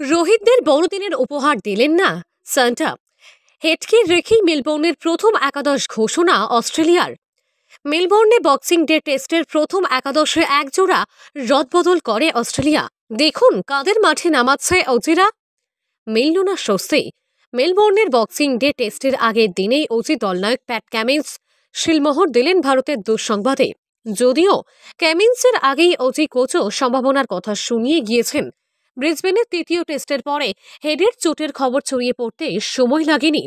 রোহিতদের বড়দিনের উপহার দিলেন না সান্টা। হেডকে রেখেই মেলবোর্নের প্রথম একাদশ ঘোষণা অস্ট্রেলিয়ার। মেলবোর্নে বক্সিং ডে টেস্টের প্রথম একাদশে একজোড়া রদবদল করে অস্ট্রেলিয়া। দেখুন কাদের মাঠে নামাচ্ছে অজিরা। মিলল না স্বস্তি। মেলবোর্নের বক্সিং ডে টেস্টের আগের দিনেই অজি দলনায়ক প্যাট কামিন্স শিলমোহর দিলেন ভারতের দুঃসংবাদে। যদিও কামিন্সের আগেই অজি কোচও সম্ভাবনার কথা শুনিয়ে গিয়েছেন। ব্রিসবেনের তৃতীয় টেস্টের পরে হেডের চোটের খবর ছড়িয়ে পড়তে সময় লাগেনি।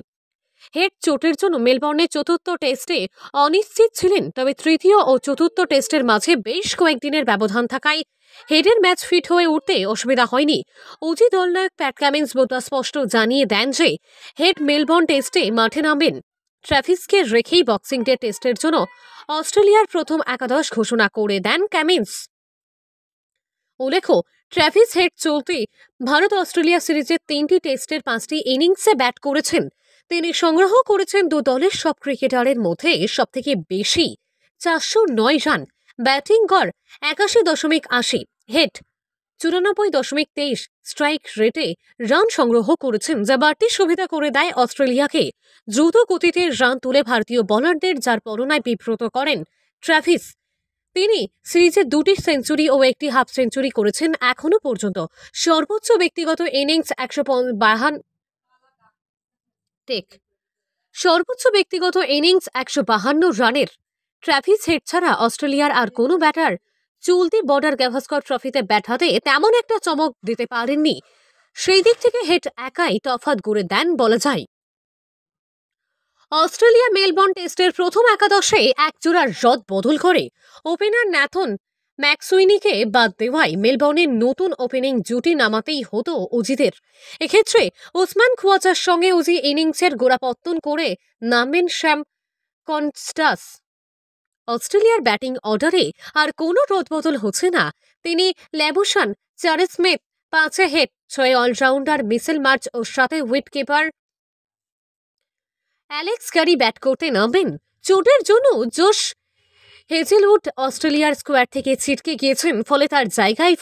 হেড চোটের জন্য মেলবোর্নের চতুর্থ টেস্টে অনিশ্চিত ছিলেন, তবে তৃতীয় ও চতুর্থ টেস্টের মাঝে বেশ কয়েকদিনের ব্যবধান থাকায় হেডের ম্যাচ ফিট হয়ে উঠতে অসুবিধা হয়নি। অজি দলনায়ক প্যাট কামিন্স বুধবার স্পষ্ট জানিয়ে দেন যে হেড মেলবোর্ন টেস্টে মাঠে নামবেন। ট্র্যাভিসকে রেখেই বক্সিং ডে টেস্টের জন্য অস্ট্রেলিয়ার প্রথম একাদশ ঘোষণা করে দেন কামিন্স। উল্লেখ্য, ট্র্যাভিস হেড চলতি ভারত অস্ট্রেলিয়া সিরিজের 3টি টেস্টের 5টি ইনিংসে ব্যাট করেছেন। তিনি সংগ্রহ করেছেন দু দলের সব ক্রিকেটারের মধ্যে সবথেকে বেশি 409 রান। ব্যাটিং গড় 81.80, হেড 94.23 স্ট্রাইক রেটে রান সংগ্রহ করেছেন, যা বাড়তি সুবিধা করে দেয় অস্ট্রেলিয়াকে দ্রুত গতিতে রান তুলে ভারতীয় বোলারদের যার পরনায় বিব্রত করেন ট্র্যাভিস। তিনি সিরিজে 2টি সেঞ্চুরি ও 1টি হাফ সেঞ্চুরি করেছেন এখনো পর্যন্ত। সর্বোচ্চ ব্যক্তিগত ইনিংস 152 রানের। ট্র্যাভিস হেড ছাড়া অস্ট্রেলিয়ার আর কোনো ব্যাটার চলতি বর্ডার গাভাস্কর ট্রফিতে ব্যাট হাতে তেমন একটা চমক দিতে পারেননি। সেই দিক থেকে হেড একাই তফাৎ গড়ে দেন বলা যায়। অস্ট্রেলিয়া মেলবোর্ন টেস্টের প্রথম একাদশে একজোড়া রদ বদল করে ওপেনার ন্যাথন ম্যাকসুইনিকে বাদ দেওয়ায় মেলবোর্নের নতুন ওপেনিং জুটি নামাতেই হতো অজিদের। এক্ষেত্রে ওসমান খুয়াজার সঙ্গে অজি ইনিংসের গোড়াপত্তন করে নামবেন শ্যাম কনস্টাস। অস্ট্রেলিয়ার ব্যাটিং অর্ডারে আর কোনো রদবদল হচ্ছে না। তিনি Labuschagne, Charles Smith, 5 Head, 6 allrounder Mitchell Marsh ও 7 উইকেটকিপার অ্যালেক্স ক্যারি ব্যাট করতে নামবেন। চোটের জন্য জোশ হেজেলউড অস্ট্রেলিয়ার স্কোয়াড থেকে ছিটকে গিয়েছেন, ফলে তার জায়গায়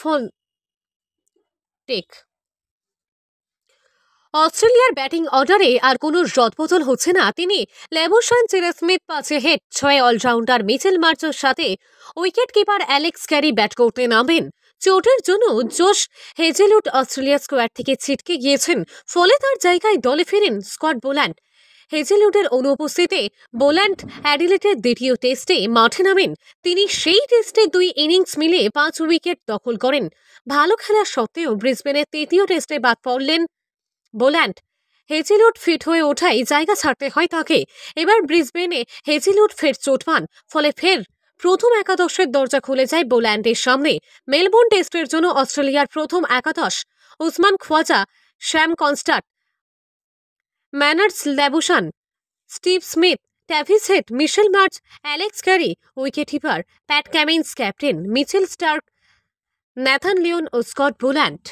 অস্ট্রেলিয়ার ব্যাটিং অর্ডারে আর কোনো রদবদল হচ্ছে না। তিনি Labuschagne, Charles Smith, 5 Head, 6 allrounder Mitchell মার্চের সাথে wicket keeper Alex Carey bat করতে নামবেন। চোটের জন্য জোশ হেজেলউড অস্ট্রেলিয়ার স্কোয়াড থেকে ছিটকে গিয়েছেন, ফলে তার জায়গায় দলে ফেরেন স্কট বোল্যান্ড। হেজেলউডের অনুপস্থিতিতে বোল্যান্ড অ্যাডিলেডের দ্বিতীয় টেস্টে মাঠে নামেন। তিনি সেই টেস্টে 2 ইনিংস মিলে 5 উইকেট দখল করেন। ভালো খেলা সত্ত্বেও ব্রিসবেনের তৃতীয় টেস্টে বাদ পড়লেন বোল্যান্ড। হেজেলউড ফিট হয়ে ওঠায় জায়গা ছাড়তে হয় তাকে। এবার ব্রিসবেনে হেজেলউড ফের চোট পান, ফলে ফের প্রথম একাদশের দরজা খুলে যায় বোল্যান্ডের সামনে। মেলবোর্ন টেস্টের জন্য অস্ট্রেলিয়ার প্রথম একাদশ Usman Khawaja, Sam Konstas, Marnus Labuschagne, Steve Smith, Travis Head, Mitchell Marsh, Alex Carey wicketkeeper, Pat Cummins captain, Mitchell Starc, Nathan Lyon ও স্কট বোল্যান্ড।